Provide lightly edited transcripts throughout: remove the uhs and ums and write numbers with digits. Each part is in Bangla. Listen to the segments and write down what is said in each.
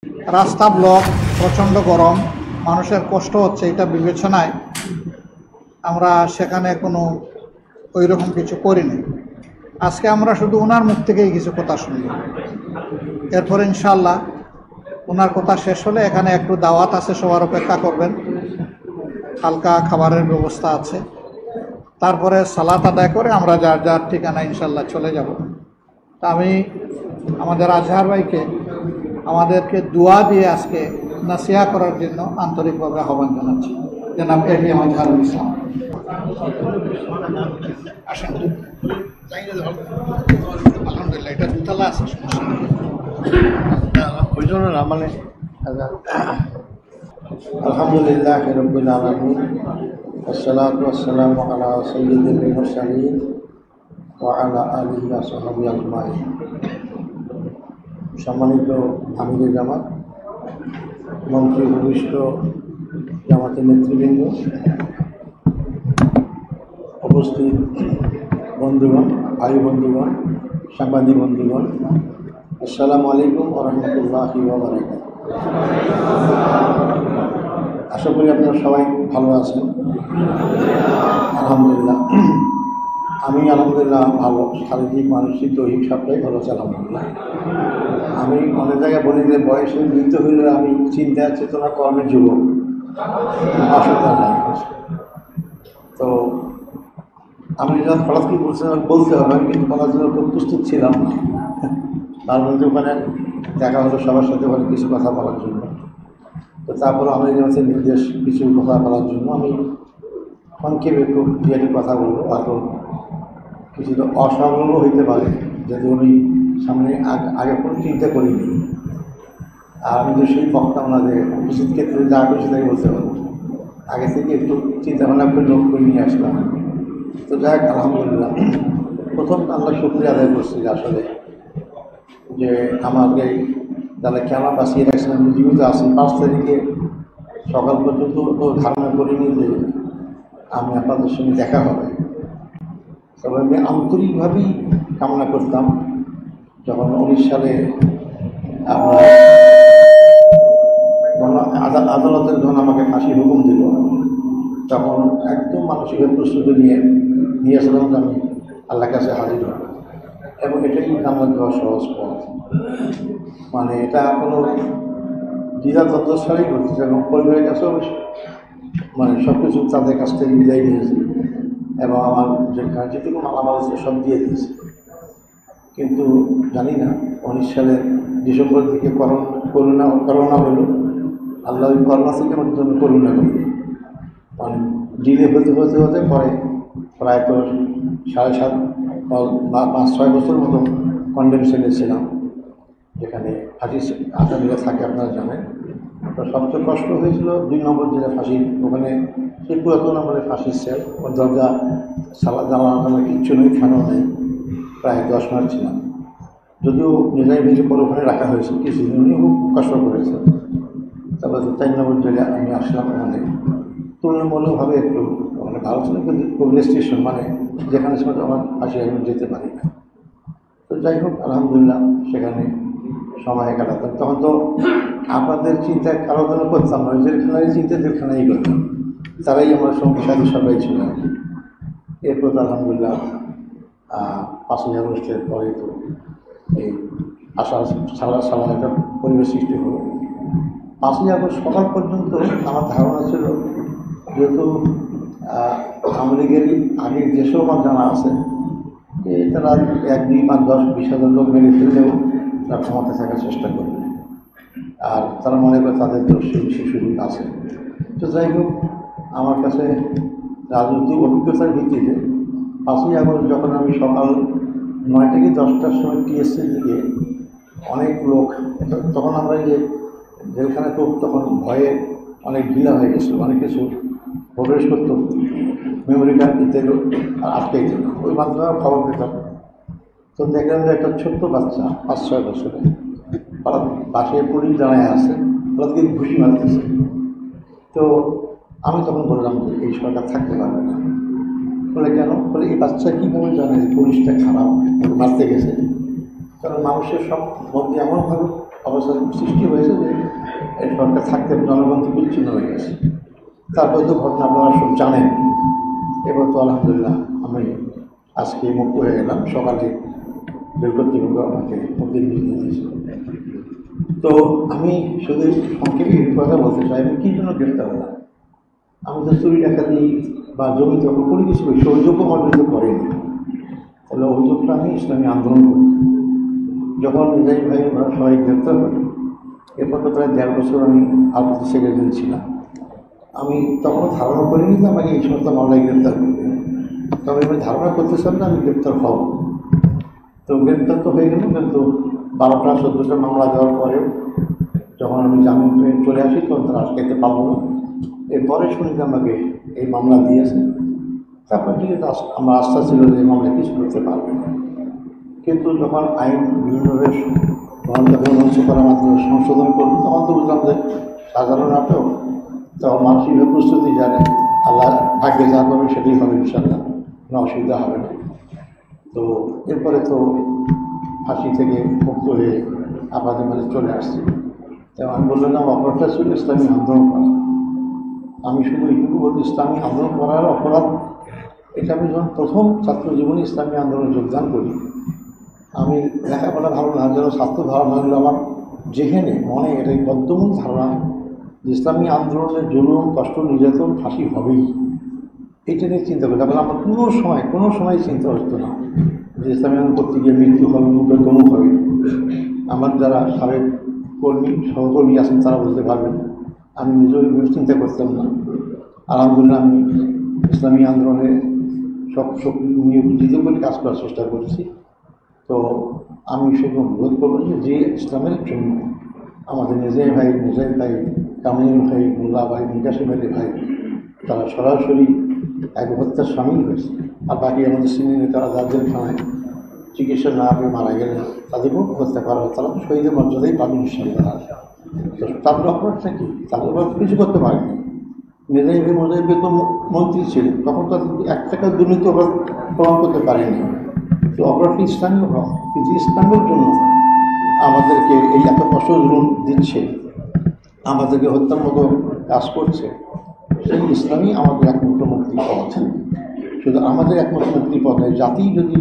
রাস্তা ব্লক, প্রচণ্ড গরম, মানুষের কষ্ট হচ্ছে, এটা বিবেচনায় আমরা সেখানে কোনো ওই রকম কিছু করিনি। আজকে আমরা শুধু ওনার মুখ থেকেই কিছু কথা শুনব। এরপর ইনশাল্লাহ ওনার কথা শেষ হলে এখানে একটু দাওয়াত আছে, সবার অপেক্ষা করবেন, হালকা খাবারের ব্যবস্থা আছে। তারপরে সালাত আদায় করে আমরা যার যার ঠিকানা ইনশাল্লাহ চলে যাব। তা আমি আমাদের আজহার ভাইকে আমাদেরকে দোয়া দিয়ে আজকে নাসিহা করার জন্য আন্তরিকভাবে আহ্বান জানাচ্ছি। জনাব এটিএম আজহারুল ইসলাম, আসেন। আলহামদুলিল্লাহ, এটা দুতলা আছে, সমস্যা নেই। ওই জন্য না মানে আলহামদুলিল্লাহ রাব্বিল আলামিন, আসসালাতু ওয়াসসালামু আলা সাইয়্যিদিল মুরসালিন ওয়া আলা আলিহি ওয়া সাহবিহি আজমাইন। সম্মানিত আমিরে জামাত, মন্ত্রী ভূমিষ্ঠ জামাতের নেতৃবৃন্দ, উপস্থিত বন্ধুগণ, ভাই বন্ধুগণ, সাংবাদিক বন্ধুগণ, আসসালামু আলাইকুম ওয়া রাহমাতুল্লাহি ওয়া বারাকাতুহু। আশা করি আপনারা সবাই ভালো আছেন। আলহামদুলিল্লাহ, আমি আলহামদুলিল্লাহ ভালো, শারীরিক মানসিক দৈহিক সবটাই ভালো আছে আলহামদুলিল্লাহ। আমি অনেক জায়গায় বলি যে বয়সে মৃত হইলে আমি চিন্তা চেতনা কর্মের যুবক, অসুবিধা নাই। তো আমি যখন হঠাৎ কি বলছিলাম বলতে হবে, আমি কিন্তু বলার জন্য খুব প্রস্তুত ছিলাম না। তার মধ্যে ওখানে দেখা হলো সবার সাথে ওখানে কিছু কথা বলার জন্য। তো তারপরে আমি যেমন নির্দেশ কিছু কথা বলার জন্য আমি সংক্ষেপে খুব দু কথা বলবো। হয়তো কিছুটা অসংলগ্ন হইতে পারে, যদি উনি সামনে আগে কোনো চিন্তা করিনি। আর আমি তো সেই বক্তা না যে উপস্থিত ক্ষেত্রে যা খুশি তাই বলতে পারবো, আগে থেকে একটু চিন্তা ভাবনা করে নোট করে নিয়ে আসলাম। তো যাই হোক, আলহামদুলিল্লাহ, প্রথম আল্লাহ শুকরিয়া আদায় করছি যে আসলে যে আমাকে যারা কেন বাঁচিয়ে রাখছেন, আমি জীবিত আছি। 5 তারিখে সকাল পর্যন্ত তো ধারণা করিনি যে আমি আপনাদের সঙ্গে দেখা হবে। তবে আমি আন্তরিকভাবেই কামনা করতাম যখন 19 সালে আদালতের যখন আমাকে ফাঁসি হুকুম দিল, তখন একদম মানসিকভাবে প্রস্তুতি নিয়েছিলাম যে আমি আল্লাহর কাছে হাজির হব, এবং এটাই জান্নাত দেওয়ার সহজ পথ। মানে এটা কোনো দ্বিধাদ্বন্দ্ব ছাড়াই করতেছে, এবং পরিবারের কাছেও মানে সব কিছু তাদের কাছ থেকে বিদায় নিয়েছি, এবং আমার যেখানে যেটুকু মালামাল ছিল সব দিয়ে দিয়েছি। কিন্তু জানি না 19 সালের ডিসেম্বর থেকে করোনা হলো। আল্লাহ ওই করোনা থেকে আমাদের জন্য করোনা করবে, মানে ডিলে হতে হতে হতে পরে প্রায় তো 7.5 বা 5-6 বছর মতো কন্ডেনশনে ছিলাম, যেখানে ফাঁসি আসামিরা থাকে, আপনারা জানেন। তো সবচেয়ে কষ্ট হয়েছিল 2 নম্বর যেটা ফাঁসির, ওখানে সেই পুরাতন নম্বরের ফাঁসির সেল, ওর দরজা জানালা কিচ্ছু নেই, ফ্যানও নেই। প্রায় 10 মাস ছিলাম, যদিও নিজামী ভেঙে পরে ওখানে রাখা হয়েছে, কিছুদিন উনি খুব কষ্ট করেছে। তারপরে 4 নম্বর জায়গায় আমি আসলাম, ওখানে তুলনামূলকভাবে একটু মানে ভালো ছিল, কিন্তু খুব রেস্ট্রিকশন, মানে যেখানে সময় আমার ফাঁসি আমি যেতে পারি না। তো যাই হোক, আলহামদুলিল্লাহ সেখানে সময় কাটাতাম। তখন তো আপনাদের চিন্তা কারো জন্য করতাম না, জেলখানায় চিন্তা জেলখানাই করতাম, তারাই আমার সঙ্গে সাথে সবাই ছিল আর কি। এরপর তো আলহামদুলিল্লাহ 5ই আগস্টের পরে তো এই সালা একটা পরিবেশ সৃষ্টি হলো। 5ই আগস্ট সকাল পর্যন্ত আমার ধারণা ছিল, যেহেতু আওয়ামী লীগেরই আগের যেসব আমার জানা আছে যে তারা 1-2 বা 10-20 হাজার লোক মেরে ফেললেও তারা ক্ষমতা থাকার চেষ্টা করবে, আর তারা মনে করে তাদের তো সেই সুযোগ আছে। তো যাই হোক, আমার কাছে রাজনৈতিক অভিজ্ঞতার ভিত্তিতে 5ই আগস্ট যখন আমি সকাল 9 থেকে 10টার সময় টিএসসির দিকে অনেক লোক, তখন আমরা যে জেলখানে তো তখন ভয়ে অনেক ঢিলা হয়ে গেছিলো, অনেক কিছু প্রবেশ করতো, মেমোরি কার্ড দিতে আটকে দিত, ওই মাধ্যমে খবর পেতাম। তো দেখলাম যে একটা ছোট্ট বাচ্চা 5-6 বছরে পাশে পুলিশ দাঁড়ায় আছে, হঠাৎ করে ঘুষি মারতেছে। তো আমি তখন বললাম যে এই সরকার থাকতে পারবে না। বলে কেন? বলে এই বাচ্চা কীভাবে জানে পুলিশটা খারাপ মারতে গেছে? কারণ মানুষের সব মধ্যে এমনভাবে অবস্থা সৃষ্টি হয়েছে যে এই সরকার থাকতে জনগণ থেকে বিচ্ছিন্ন হয়ে গেছে। তারপরে তো ঘটনা আপনারা সব জানেন। এবার তো আলহামদুলিল্লাহ আমি আজকে মুক্ত হয়ে গেলাম। সকালে রেল কর্তৃপক্ষ আমাকে মুক্তি দিয়ে দিয়েছে। তো আমি শুধু সংক্ষেপে এই কথা বলতে চাই, আমি কী জন্য গ্রেপ্তার হলাম। আমি তো চুরি ডাকাতি বা জমি দখল কোনো কিছু করি, সে অভিযোগও আমার বিরুদ্ধে করেনি। তাহলে অভিযোগটা আমি ইসলামী আন্দোলন করি। যখন নিজামী ভাই ওরা সবাই গ্রেপ্তার করি, এরপর তো প্রায় 1.5 বছর আমি আলমতি সেক্রেটারি ছিলাম। আমি তখনও ধারণা করিনি যে আমাকে এই সমস্ত মামলায় গ্রেপ্তার করবে, তবে আমি ধারণা করতেছিলাম না আমি গ্রেপ্তার হব। তো গ্রেপ্তার তো হয়ে গেল, কিন্তু 12টা 14টা মামলা দেওয়ার পরেও যখন আমি জামিন পেয়ে চলে আসি তখন তারা আটকাইতে পারবো না। এরপরে শুনি যে আমাকে এই মামলা দিয়েছে। তারপর ঠিক আছে, আমার আস্থা ছিল যে এই মামলা কিছু করতে পারবে না। কিন্তু যখন আইন বিভিন্নভাবে মঞ্চ করার মাধ্যমে সংশোধন করবো, তখন তো বুঝলাম যে সাজানো নাটক, তখন মানসিকভাবে প্রস্তুতি জানে আল্লাহ ভাগ্যে যা করবে সেটাই হবে, ইনশাল্লাহ কোনো অসুবিধা হবে না। তো এরপরে তো ফাঁসি থেকে মুক্ত হয়ে আপনাদের মাঝে চলে আসছি। এবং আমি বললাম আমার অপরাধটা ছিল ইসলামী আন্দোলন করা। আমি শুধু এইটুকু বলতে ইসলামী আন্দোলন করার অপরাধ, এটা আমি যখন প্রথম ছাত্র জীবনে ইসলামী আন্দোলনে যোগদান করি, আমি লেখাপড়া ভালো না যেন ছাত্র ধারণা হলো আমার যেখানে মনে এটাই বদ্ধমূল ধারণা যে ইসলামী আন্দোলনের জুলুম, কষ্ট, নির্যাতন, ফাঁসি হবেই। এটা নিয়ে চিন্তা করি। তারপরে আমার কোনো সময় চিন্তা হতো না যে ইসলামী আন্দোলন করতে গিয়ে মৃত্যু হবে, মুখ হবে। আমার যারা সাবেক কর্মী সহকর্মী আছেন তারা বলতে পারবেন, আমি নিজেও চিন্তা করতাম না। আলহামদুলিল্লাহ আমি ইসলামী আন্দোলনে সব শক্তি নিয়োজিত করে কাজ করার চেষ্টা করেছি। তো আমি শুধু অনুরোধ করবো যে ইসলামের জন্য আমাদের নিজামী ভাই, কামরুল ভাই, মোল্লা ভাই, মুকাশিম আলী ভাই, তারা সরাসরি এক হত্যার সামিল হয়েছে। আর বাকি আমাদের সিনিয়র নেতারা যাদের খানায় চিকিৎসা না পেয়ে মারা গেলেন তাদেরকেও হত্যা করা হয়। তারা তো শহীদের মর্যাদাই পাবেন ইনশাআল্লাহ। তো তাদের অপরাধটা কি? তাদের অপরাধ কিছু করতে পারেনি। নিজামী ভাই মুজাহিদ তো মন্ত্রী ছিলেন, তখন তাদের 1 টাকা দুর্নীতি অপরাধ প্রমাণ করতে পারেনি। তো অপরাধটি ইসলামী অপরাধ, কিন্তু ইসলামের জন্য আমাদেরকে এই এত কষ্ট জুলুম দিচ্ছে, আমাদেরকে হত্যার মতো কাজ করছে, সেই ইসলামই আমাদের একমাত্র মুক্তির পথ। শুধু আমাদের একমাত্র মুক্তির পথ নয়, জাতি যদি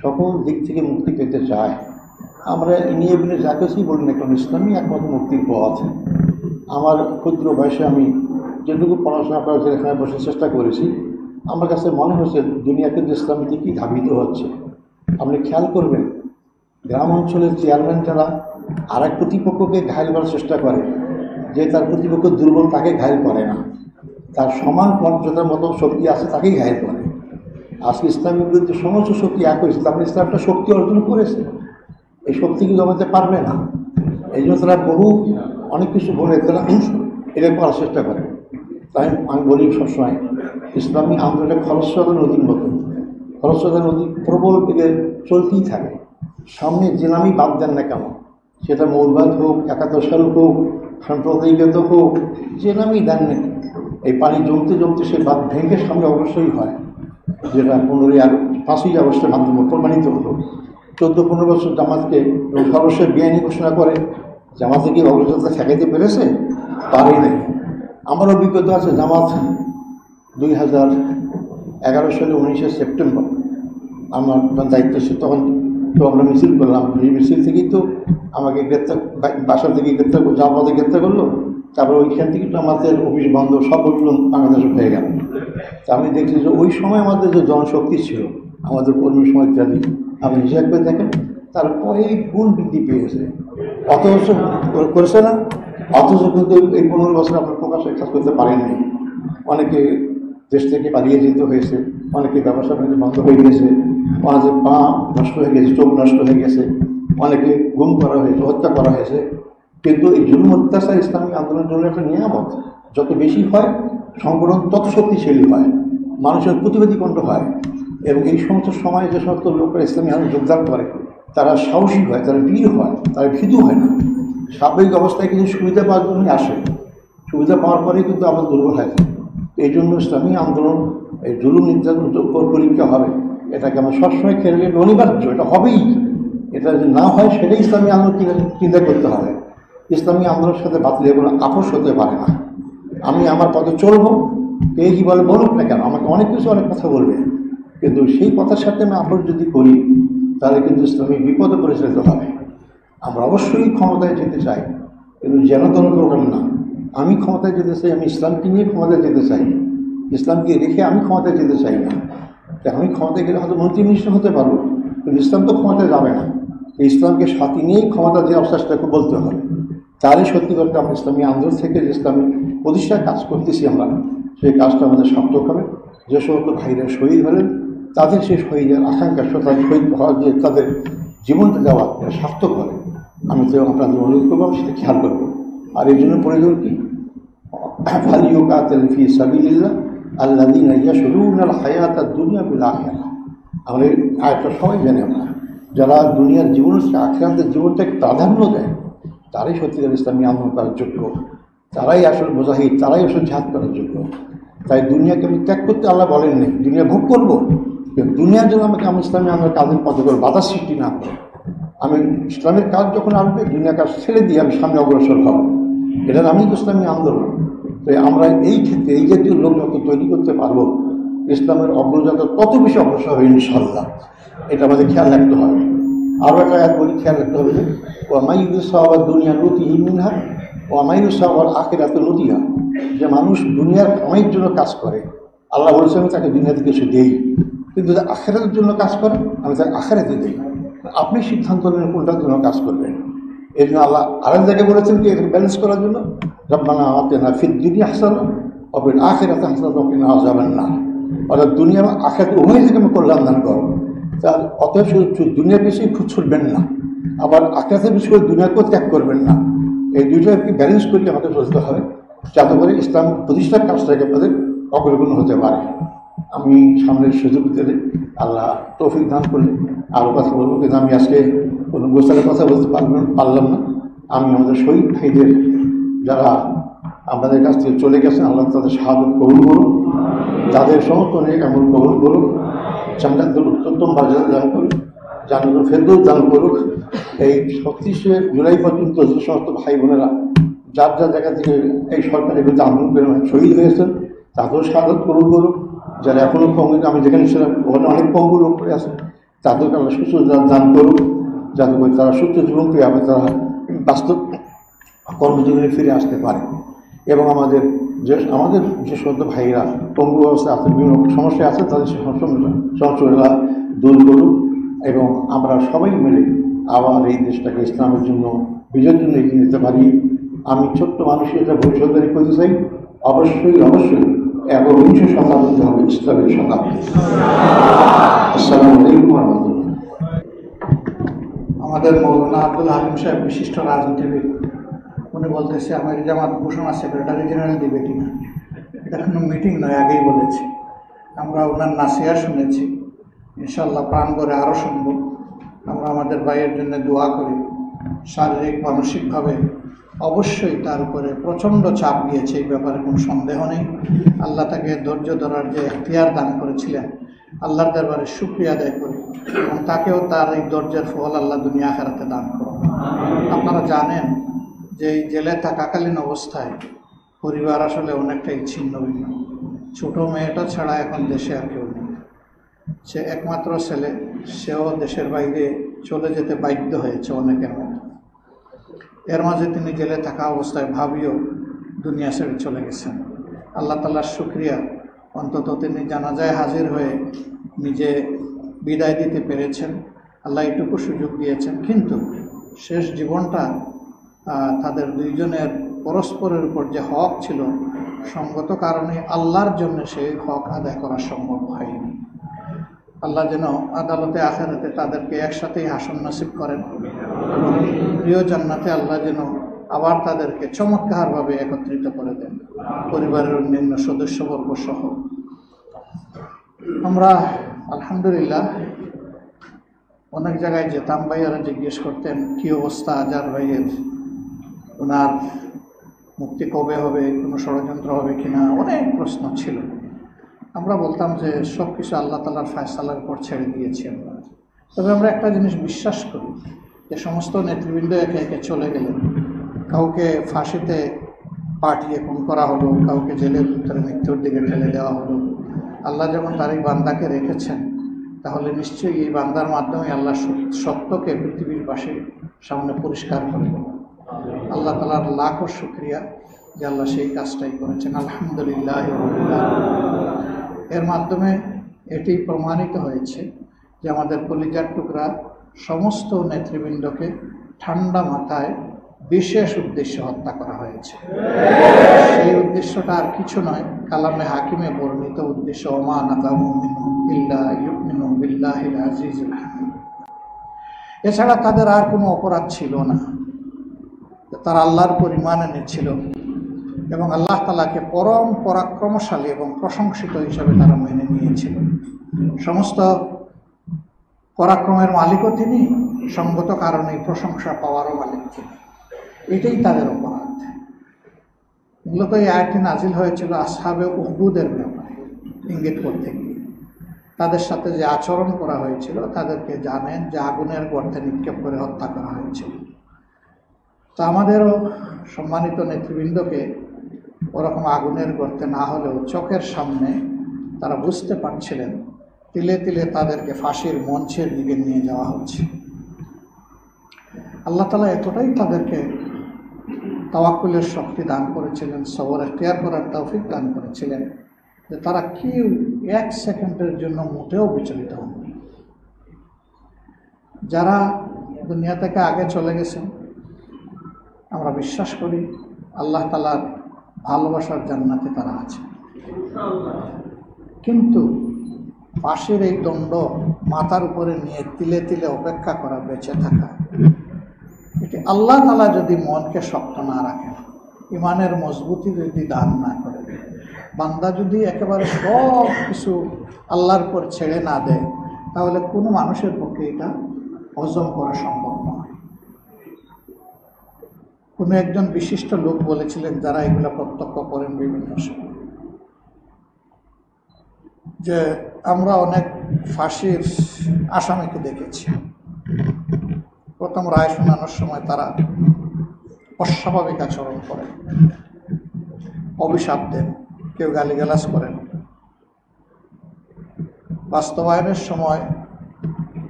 সকল দিক থেকে মুক্তি পেতে চায়, আমরা নিয়ে বলে যা কিছুই বলি না কারণ ইসলামই একমাত্র মুক্তির পথ। আমার ক্ষুদ্র বয়সে আমি যেটুকু পড়াশোনা করার এখানে বসে চেষ্টা করেছি, আমার কাছে মনে হচ্ছে দুনিয়া কিন্তু ইসলামের দিকেই ধাবিত হচ্ছে। আপনি খেয়াল করবেন, গ্রাম অঞ্চলের চেয়ারম্যান যারা আর এক প্রতিপক্ষকে ঘায়েল করার চেষ্টা করে, যে তার প্রতিপক্ষ দুর্বল তাকে ঘায়েল করে না, তার সমান মর্যাদার মতো শক্তি আছে তাকেই ঘায়েল করে। আজকে ইসলামের বিরুদ্ধে সমস্ত শক্তি এক হয়েছে, তারপরে ইসলামটা শক্তি অর্জন করেছে, এই শক্তি কিন্তু জমাতে পারবে না। এই জন্য তারা অনেক কিছু বলে তারা এটা করার চেষ্টা করে। তাই আমি বলি সবসময় ইসলামী আন্দোলনের খরস্রোতা নদীর মতো, খরস্রোতা নদী প্রবল বেগে চলতেই থাকে। সামনে যে নামই বাদ দেন না কেন, সেটা মৌলবাদ হোক, একাদশাল হোক, সাম্প্রদায়িকত হোক, যে নামই দেন না, এই পানি জমতে জমতে সে বাদ ভেঙে সামনে অবশ্যই হয়। যেটা 5ই আগস্টের মাধ্যমে প্রমাণিত হলো। 14-15 বছর জামাতকে সর্বশেষ বেআইনি ঘোষণা করে, জামাতে কি অগ্রযাত্রা ঠেকাইতে পেরেছে? পারেনি। আমার অভিজ্ঞতা আছে, জামাত 2011 সালে 19শে সেপ্টেম্বর আমার দায়িত্ব ছিল, তখন তো আমরা মিছিল করলাম। এই মিছিল থেকেই তো আমাকে বাসা থেকে জামাতে গ্রেপ্তার করলো। তারপরে ওইখান থেকে তো আমাদের অফিস বন্ধ, সব বাংলাদেশে হয়ে গেল। তা আমি দেখছি যে ওই সময় আমাদের যে জনশক্তি ছিল, আমাদের কর্মী সময় ইত্যাদি, আপনি হিসাব করে দেখেন তার কয়েক গুণ বৃদ্ধি পেয়েছে। অত বছর করেছে না, অথচ কিন্তু এই 15 বছর আপনার প্রকাশ্যে কাজ করতে পারেননি। অনেকে দেশ থেকে পালিয়ে যেতে হয়েছে, অনেকে ব্যবসা বাণিজ্য বন্ধ হয়ে গেছে, অনেকে পা নষ্ট হয়ে গেছে, চোখ নষ্ট হয়ে গেছে, অনেকে গুম করা হয়েছে, হত্যা করা হয়েছে। কিন্তু এই জুলুম অত্যাচার ইসলামিক আন্দোলনের জন্য একটা নিয়ামত। যত বেশি হয় সংগঠন তত শক্তিশালী হয়, মানুষের প্রতিবাদী কণ্ঠ হয়। এবং এই সমস্ত সময়ে যে সমস্ত লোকরা ইসলামী আন্দোলনে যোগদান করে তারা সাহসী হয়, তারা বীর হয়, তারা ভীতু হয় না। স্বাভাবিক অবস্থায় কিন্তু সুবিধা পাওয়ার জন্যই আসে, সুবিধা পাওয়ার পরেই কিন্তু আবার দুর্বল হয়ে যায়। এই জন্য ইসলামী আন্দোলন এই জুলুম নির্যাতন পরীক্ষা হবে, এটাকে আমরা সবসময় খেলে অনিবার্য, এটা হবেই। এটা যদি না হয় সেটাই ইসলামী আন্দোলন চিন্তা করতে হবে। ইসলামী আন্দোলনের সাথে বাতিলের কোনো আপোষ হতে পারে না। আমি আমার পথে চলবো, কে কী বলে বলুক না কেন, আমাকে অনেক কিছু অনেক কথা বলবে, কিন্তু সেই কথার সাথে আমি আপোষ যদি করি তাহলে কিন্তু ইসলামী বিপদে পরিচালিত হবে। আমরা অবশ্যই ক্ষমতায় যেতে চাই, কিন্তু যেন তেন প্রোগ্রাম না। আমি ক্ষমতায় যেতে চাই, আমি ইসলামকে নিয়ে ক্ষমতায় যেতে চাই, ইসলামকে রেখে আমি ক্ষমতায় যেতে চাই না। আমি ক্ষমতায় গেলে হয়তো মন্ত্রী মিনিস্টার হতে পারবো, কিন্তু ইসলাম তো ক্ষমতায় যাবে না। ইসলামকে সাথে নিয়েই ক্ষমতা দেওয়ার চেষ্টাকে বলতে হবে, তাহলে সত্যি করতে আমরা ইসলামী আন্দোলন থেকে যে ইসলামী প্রতিষ্ঠার কাজ করতেছি আমরা, সেই কাজটা আমাদের সার্থক হবে। যে সমস্ত ভাইরা শহীদ হলেন তাদের সেই শহীদের আকাঙ্ক্ষা, তাদের শহীদ হওয়ার যে তাদের জীবনটা দেওয়া সার্থক হবে। আমি তো আপনাদের অনুরোধ করবো, আমি সেটা খেয়াল করবো। আর এই জন্য প্রয়োজন কি, ফালিয়ুকাতিল ফি সাবিলিল্লাহ আল্লাযীনা ইয়াশরুনাল হায়াতাদ দুনিয়া বিল আখিরাহ। আমরা এই আয়াতটা সবাই জানি, আমরা যারা দুনিয়ার জীবন হচ্ছে আখিরাতের জীবনটাকে প্রাধান্য দেয় তারাই সত্যিকার ইসলামী আন্দোলন করার যোগ্য, তারাই আসল মুজাহিদ, তারাই আসল জিহাদ করার যোগ্য। তাই দুনিয়াকে আমি ত্যাগ করতে আল্লাহ বলেননি, দুনিয়া ভোগ করবো, কিন্তু দুনিয়ার জন্য আমাকে আমি ইসলামী আন্দোলন কাজের পথে করে বাধা সৃষ্টি না করে আমি ইসলামের কাজ যখন আসবে দুনিয়ার কাজ ছেড়ে দিয়ে আমি সামনে অগ্রসর হব, এটা আমি ইসলামী আন্দোলন। তো আমরা এই ক্ষেত্রে এই জাতীয় লোক যত তৈরি করতে পারবো ইসলামের অগ্রযাত্রা তত বেশি অগ্রসর হবে ইনশাল্লাহ। এটা আমাদের খেয়াল রাখতে হবে। আরও একটা এক বলি খেয়াল রাখতে হবে যে ওয়ামাইউসাওয়ার দুনিয়া নতিহি মিনহা ওয়ামাইউসাওয়ার আখিরাত নতিহা। যে মানুষ দুনিয়ার কামাইয়ের জন্য কাজ করে, আল্লাহ বলেছেন আমি তাকে দুনিয়াতে কিছু দেই, কিন্তু যে আখিরাতের জন্য কাজ করে আমি তাকে আখিরাতে দিই। আপনি সিদ্ধান্ত নেন কোনটার জন্য কাজ করবেন। এই জন্য আল্লাহ আরেক জায়গায় বলেছেন কি এটাকে ব্যালেন্স করার জন্য, রব্বানা আতিনা ফিদ দুনিয়া হাসানা ওয়া ফিল আখিরাতি হাসানাতান ওয়া কিনা আযাবান নার। অর্থাৎ দুনিয়া এবং আখিরাত উভয় থেকে আমি কল্যাণ দান করো। তার অতএব শুধু দুনিয়ার বেশি ছুটবেন না, আবার আখিরাতের বেশি করে দুনিয়াকেও ত্যাগ করবেন না। এই দুইটাকে ব্যালেন্স করলে আমাকে চলতে হবে, যাতে করে ইসলাম প্রতিষ্ঠার কাজটাকে আপনাদের অগ্রগণ্য হতে পারে। আমি সামনের সুযোগ দিলে আল্লাহ তৌফিক দান করলে আরও কথা বলবো, কিন্তু আমি আজকে কোনো গোস্তারের কথা বলতে পারলাম না। আমি আমাদের শহীদ ভাইদের যারা আমাদের কাছ থেকে চলে গেছেন, আল্লাহ তাদের শাহাদত কবুল করুন, তাদের সমস্ত নেক আমল কবুল করুন, জান্নাতুল উত্তম বাজার দান করুন, জান্নাতুল ফেরদৌস দান করুক। এই 36শে জুলাই পর্যন্ত যে সমস্ত ভাই বোনেরা যার যার জায়গা থেকে এই সরকারের বিরুদ্ধে আন্দোলন করে শহীদ হয়েছেন তাদেরও শাহাদত কবুল করুক। যারা এখনও পঙ্গু, আমি যেখানে ছিলাম ওখানে অনেক পঙ্গু লোক করে আছে, তাদেরকে আল্লাহ সুস্থ দান করুক, যাতে করে তারা সুস্থ জীবন পেয়ে আবার তারা বাস্তব কর্মজীবনে ফিরে আসতে পারে। এবং আমাদের যে সমস্ত ভাইয়েরা পঙ্গু অবস্থায় আছে, বিভিন্ন সমস্যা আছে, তাদের সমস্যাগুলো দূর করুক এবং আমরা সবাই মিলে আবার এই দেশটাকে ইসলামের জন্য বিজয়ের জন্য এগিয়ে নিতে পারি। আমি ছোট্ট মানুষের এটা ভবিষ্যৎবাণী করতে চাই, অবশ্যই ১বিংশ শতাব্দী হবে ইসলামের শতাব্দী। আসসালামু আলাইকুম ওয়া রাহমাতুল্লাহ। আমাদের মৌলানা আব্দুল হালিম সাহেব বিশিষ্ট রাজনীতিবিদ, উনি বলতেছে আমার জামাত ঘোষণা সেক্রেটারি জেনারেল দিবে কিনা। এটা কোনো মিটিং নয়, আগেই বলেছি। আমরা ওনার নাসিহা শুনেছি, ইনশাল্লাহ প্রাণ করে আরও শুনব। আমরা আমাদের ভাইয়ের জন্য দোয়া করি। শারীরিক মানসিকভাবে অবশ্যই তার উপরে প্রচণ্ড চাপ দিয়েছে, এই ব্যাপারে কোনো সন্দেহ নেই। আল্লাহ তাকে ধৈর্য ধরার যে এখতিয়ার দান করেছিলেন, আল্লাহর দরবারে শুকরিয়া আদায় করি এবং তাকেও তার এই ধৈর্যের ফল আল্লাহ দুনিয়া আখিরাতে দান করুন। আপনারা জানেন যে এই জেলে থাকাকালীন অবস্থায় পরিবার আসলে অনেকটাই ছিন্ন ভিন্ন। ছোটো মেয়েটা ছাড়া এখন দেশে আর কেউ নেই। সে একমাত্র ছেলে, সেও দেশের বাইরে চলে যেতে বাধ্য হয়েছে অনেকের মতো। এর মাঝে তিনি জেলে থাকা অবস্থায় ভাবিও দুনিয়া ছেড়ে চলে গেছেন। আল্লাহ তাআলার শুকরিয়া, অন্তত তিনি জানাজায় হাজির হয়ে নিজে বিদায় দিতে পেরেছেন। আল্লাহ এটুকু সুযোগ দিয়েছেন, কিন্তু শেষ জীবনটা তাদের দুইজনের পরস্পরের উপর যে হক ছিল, সঙ্গত কারণে আল্লাহর জন্য সেই হক আদায় করা সম্ভব হয়নি। আল্লাহ যেন আদালতে আখিরাতে তাদেরকে একসাথেই হাসন নসিব করেন এবং প্রিয় জান্নাতে আল্লাহ যেন আবার তাদেরকে চমৎকারভাবে একত্রিত করে দেন, পরিবারের অন্যান্য সদস্যবর্গ সহ। আমরা আলহামদুলিল্লাহ অনেক জায়গায় যেতাম, ভাইয়ারা জিজ্ঞেস করতেন কী অবস্থা আজার ভাইয়ের, ওনার মুক্তি কবে হবে, কোনো ষড়যন্ত্র হবে কিনা, অনেক প্রশ্ন ছিল। আমরা বলতাম যে সব কিছু আল্লাহ তাআলার ফয়সালার উপর ছেড়ে দিয়েছি আমরা। তবে আমরা একটা জিনিস বিশ্বাস করি, যে সমস্ত নেতৃবৃন্দ একে একে চলে গেলেন, কাউকে ফাঁসিতে পাঠিয়ে খুন করা হলো, কাউকে জেলের ভিতরে মৃত্যুর দিকে ঠেলে দেওয়া হলো। আল্লাহ যখন তার এই বান্দাকে রেখেছেন, তাহলে নিশ্চয়ই এই বান্দার মাধ্যমে আল্লাহ সত্যকে পৃথিবীর পাশে সামনে পরিষ্কার করবেন। আল্লাহ তাআলার লাখো শুকরিয়া যে আল্লাহ সেই কাজটাই করেছেন। আলহামদুলিল্লাহ। এর মাধ্যমে এটি প্রমাণিত হয়েছে যে আমাদের কলিজার টুকরা সমস্ত নেতৃবৃন্দকে ঠান্ডা মাথায় বিশেষ উদ্দেশ্যে হত্যা করা হয়েছে। সেই উদ্দেশ্যটা আর কিছু নয়, কালামে হাকিমে বর্ণিত উদ্দেশ্য, ওমা নাকামু মিনহুম ইল্লা ইউমিনু বিল্লাহিল আজিজিল হামিদ। এছাড়া তাদের আর কোনো অপরাধ ছিল না, তারা আল্লাহর উপর ঈমান এনেছিল এবং আল্লাহ তাআলাকে পরম পরাক্রমশালী এবং প্রশংসিত হিসাবে তারা মেনে নিয়েছিল। সমস্ত পরাক্রমের মালিকও তিনি, সঙ্গত কারণে প্রশংসা পাওয়ারও মালিক তিনি। এটাই তাদের অপরাধ। মূলত এই আয়াতটি নাজিল হয়েছিল আসহাবে উহদুদের ব্যাপারে ইঙ্গিত করতে গিয়ে। তাদের সাথে যে আচরণ করা হয়েছিল, তাদেরকে জানেন যে আগুনের গর্তে নিক্ষেপ করে হত্যা করা হয়েছিল। তো আমাদেরও সম্মানিত নেতৃবৃন্দকে ওরকম আগুনের গর্তে না হলেও চোখের সামনে তারা বুঝতে পারছিলেন, তিলে তিলে তাদেরকে ফাঁসির মঞ্চের দিকে নিয়ে যাওয়া হচ্ছে। আল্লাহ তাআলা এতটাই তাদেরকে তাওয়াক্কুলের শক্তি দান করেছিলেন, সবর এখতিয়ার করার তৌফিক দান করেছিলেন যে তারা কেউ এক সেকেন্ডের জন্য মোটেও বিচলিত হননি। যারা দুনিয়া থেকে আগে চলে গেছেন, আমরা বিশ্বাস করি আল্লাহ তাআলার ভালোবাসার জান্নাতে তারা আছে। কিন্তু ফাঁসির এই দণ্ড মাথার উপরে নিয়ে তিলে তিলে অপেক্ষা করা, বেঁচে থাকা, এটি আল্লাহ তাআলা যদি মনকে শক্ত না রাখেন, ইমানের মজবুতি যদি দান না করে, বান্দা যদি একেবারে সব কিছু আল্লাহর উপর ছেড়ে না দেয়, তাহলে কোনো মানুষের পক্ষে এটা হজম করা সম্ভব নয়। কোনো একজন বিশিষ্ট লোক বলেছিলেন, যারা এগুলো প্রত্যক্ষ করেন বিভিন্ন সময়, যে আমরা অনেক ফাঁসির আসামিকে দেখেছি, প্রথম রায় শোনানোর সময় তারা অস্বাভাবিক আচরণ করেন, অভিশাপ দেন, কেউ গালিগালাজ করেন। বাস্তবায়নের সময়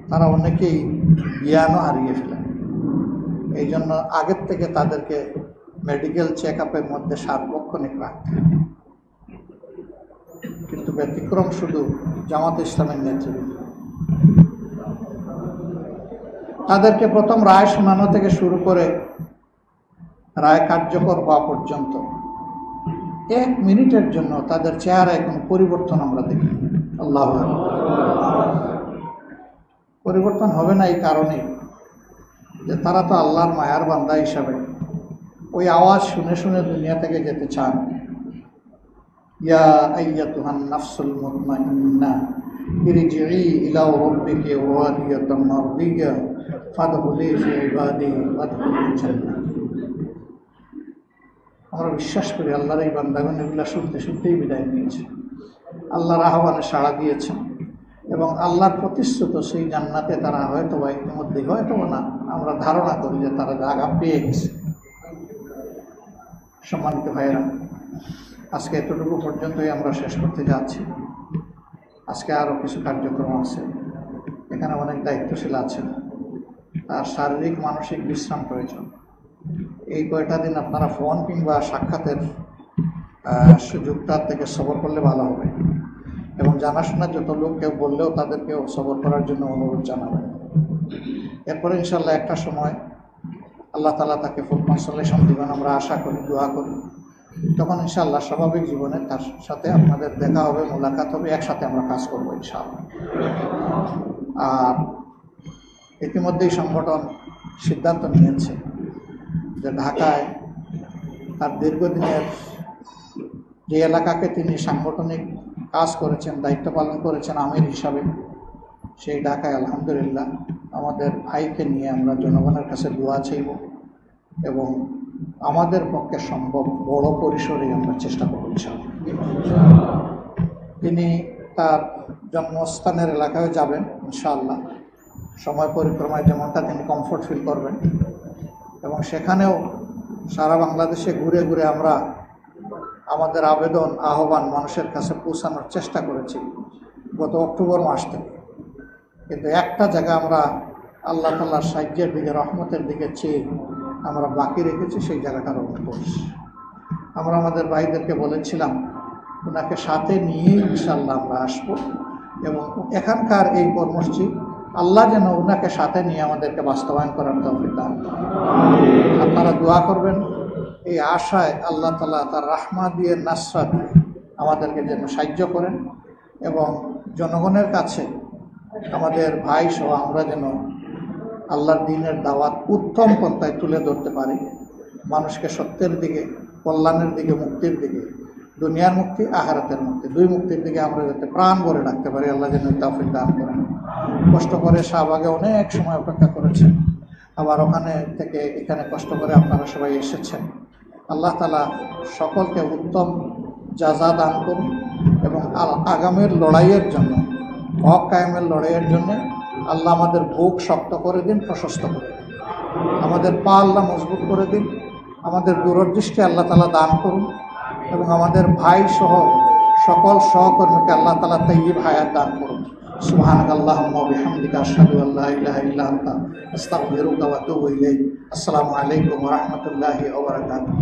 তারা অনেকেই জ্ঞানও হারিয়ে ফেলেন। এই জন্য আগের থেকে তাদেরকে মেডিকেল চেক আপের মধ্যে সার্বক্ষণিক রাখতেন। কিন্তু ব্যতিক্রম শুধু জামাত ইসলামের নেতৃবৃন্দ। তাদেরকে প্রথম রায় শোনানো থেকে শুরু করে রায় কার্যকর হওয়া পর্যন্ত 1 মিনিটের জন্য তাদের চেহারায় কোনো পরিবর্তন আমরা দেখি। আল্লাহু আকবার। পরিবর্তন হবে না এই কারণেই যে তারা তো আল্লাহর মায়ার বান্দা হিসাবে ওই আওয়াজ শুনে শুনে দুনিয়া থেকে যেতে চান। ইয়া আইয়াতুহান নাফসুল মুতমাইন্না ইরজিই ইলা রাব্বিকি রাদিয়াতাম মারদিয়া ফাদখুলি ফি ইবাদি ওয়াদখুলিল জান্নাহ। আমরা বিশ্বাস করি আল্লাহর এই বান্দাগণ এগুলো শুনতে শুনতেই বিদায় নিয়েছে, আল্লাহর আহ্বানে সাড়া দিয়েছেন এবং আল্লাহর প্রতিশ্রুত সেই জান্নাতে তারা হয়তো বা ইতিমধ্যেই, হয়তো না, আমরা ধারণা করি যে তারা জায়গা পেয়ে গেছে। সম্মানিত ভাইয়েরা, আজকে এতটুকু পর্যন্তই আমরা শেষ করতে যাচ্ছি। আজকে আরও কিছু কার্যক্রম আছে, এখানে অনেক দায়িত্বশীল আছেন, তার শারীরিক মানসিক বিশ্রাম প্রয়োজন। এই কয়টা দিন আপনারা ফোন কিংবা সাক্ষাতের সুযোগটা থেকে সবর করলে ভালো হবে এবং জানাশোনা যত লোক কেউ বললেও তাদেরকেও সবর করার জন্য অনুরোধ জানাবেন। এরপরে ইনশাল্লাহ একটা সময় আল্লাহ তাআলা তাকে ফুল কনসোলেশন দিবেন, আমরা আশা করি, দোয়া করি। তখন ইনশাআল্লাহ স্বাভাবিক জীবনে তার সাথে আপনাদের দেখা হবে, মোলাকাত হবে, একসাথে আমরা কাজ করবো ইনশাআল্লাহ। আর ইতিমধ্যেই সংগঠন সিদ্ধান্ত নিয়েছে যে ঢাকায় তার দীর্ঘদিনের যে এলাকাকে তিনি সাংগঠনিক কাজ করেছেন, দায়িত্ব পালন করেছেন আমির হিসাবে, সেই ঢাকায় আলহামদুলিল্লাহ আমাদের ভাইকে নিয়ে আমরা জনগণের কাছে দোয়া চাইব এবং আমাদের পক্ষে সম্ভব বড় পরিসরে আমরা চেষ্টা করব ইনশাআল্লাহ। তিনি তার জন্মস্থানের এলাকায় যাবেন ইনশাআল্লাহ, সময় পরিক্রমায় যেমনটা তিনি কমফোর্ট ফিল করবেন এবং সেখানেও সারা বাংলাদেশে ঘুরে ঘুরে আমরা আমাদের আবেদন আহ্বান মানুষের কাছে পৌঁছানোর চেষ্টা করেছি গত অক্টোবর মাস থেকে, কিন্তু একটা জায়গা আমরা আল্লাহ তাআলার সাহায্যের দিকে, রহমতের দিকে চেয়ে আমরা বাকি রেখেছি, সেই জায়গাটার অঙ্কুশ। আমরা আমাদের ভাইদেরকে বলেছিলাম ওনাকে সাথে নিয়েই ইনশাআল্লাহ আমরা আসবো, এবং এখানকার এই কর্মসূচি আল্লাহ যেন ওনাকে সাথে নিয়ে আমাদেরকে বাস্তবায়ন করার তৌফিক দান করেন। আপনারা দোয়া করবেন এই আশায় আল্লাহ তাআলা তার রাহমা দিয়ে, নাসরা দিয়ে আমাদেরকে যেন সাহায্য করেন, এবং জনগণের কাছে আমাদের ভাই সহ আমরা যেন আল্লাহর দ্বীনের দাওয়াত উত্তম পন্থায় তুলে ধরতে পারি, মানুষকে সত্যের দিকে, কল্যাণের দিকে, মুক্তির দিকে, দুনিয়ার মুক্তি, আখিরাতের মুক্তি, দুই মুক্তির দিকে আমরা যাতে প্রাণ ভরে রাখতে পারি, আল্লাহ যেন তৌফিক দান করেন। কষ্ট করে শাহবাগে অনেক সময় অপেক্ষা করেছেন, আবার ওখানে থেকে এখানে কষ্ট করে আপনারা সবাই এসেছেন। আল্লাহ তাআলা সকলকে উত্তম জাযা দান করুন, এবং আগামীর লড়াইয়ের জন্য, হক কায়েমের লড়াইয়ের জন্য আল্লাহ আমাদের বুক শক্ত করে দিন, প্রশস্ত করে দিন, আমাদের পা আল্লাহ মজবুত করে দিন, আমাদের দূরদৃষ্টি আল্লাহ তাআলা দান করুন, এবং আমাদের ভাই সহ সকল সহকর্মীকে আল্লাহ তাআলা তাইয়্যিব হায়াত দান করুন। সুবহানাকাল্লাহুম্মা ওয়া বিহামদিকা আশহাদু আল্লা ইলাহা ইল্লা আনতা আস্তাগফিরুকা ওয়া আতুবু ইলাইক। আসসালামু আলাইকুম ওয়া রাহমাতুল্লাহি ওয়া বারাকাতুহু।